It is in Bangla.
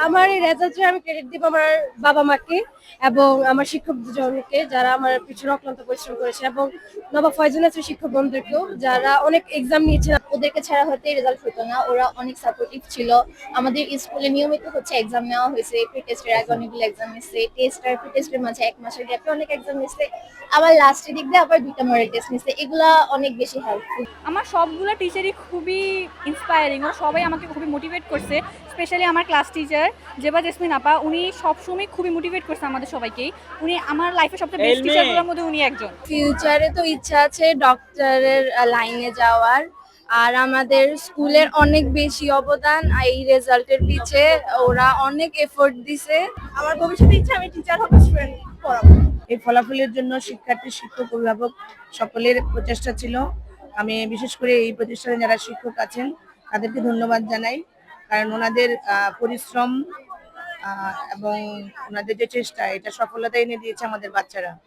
আমার এই রেজাল্টে আমি ক্রেডিট দিব আমার বাবা-মাকে এবং আমার শিক্ষক দুজনকে যারা আমার পিছনে অক্লান্ত পরিশ্রম করেছে এবং নবাব ফয়জুল আছে শিক্ষক বন্ধুকেও যারা অনেক এক্সাম নিয়েছে। ওদেরকে ছাড়া হয়তো এই রেজাল্ট হতো না, ওরা অনেক সাপোর্টিভ ছিল। আমাদের স্কুলে নিয়মিত হচ্ছে এক্সাম নেওয়া হয়েছে, প্রি টেস্টের আগে অনেকগুলো এক্সাম নিচ্ছে, টেস্ট আর প্রি টেস্টের মাঝে 1 মাসের গ্যাপে অনেক এক্সাম নিচ্ছে, আবার লাস্টের দিক দিয়ে আবার 2টা মডেল টেস্ট নিচ্ছে। এগুলা অনেক বেশি হেল্পফুল। আমার সবগুলো টিচারই খুবই ইন্সপায়ারিং, ওরা সবাই আমাকে খুবই মোটিভেট করছে। স্পেশালি আমার ক্লাস টিচার জেবা জেসমিন আপা, উনি সবসময় খুবই মোটিভেট করছে আমাদের সবাইকেই। উনি আমার লাইফে সবচেয়ে বেস্ট টিচারগুলোর মধ্যে উনি একজন। ফিউচারে তো ইচ্ছা আছে ডক্টরের লাইনে যাওয়ার। আর আমাদের স্কুলের অনেক বেশি অবদান এই রেজাল্টের পিছে, ওরা অনেক এফোর্ট দিছে। আমার ভবিষ্যতে ইচ্ছা আমি টিচার হব, স্টুডেন্ট পড়াবো। এই ফলাফলের জন্য শিক্ষার্থী, শিক্ষক, অভিভাবক সকলের প্রচেষ্টা ছিল। আমি বিশেষ করে এই প্রতিষ্ঠানে যারা শিক্ষক আছেন তাদেরকে ধন্যবাদ জানাই, কারণ ওনাদের পরিশ্রম এবং ওনাদের যে চেষ্টা এটা সফলতা এনে দিয়েছে আমাদের বাচ্চারা।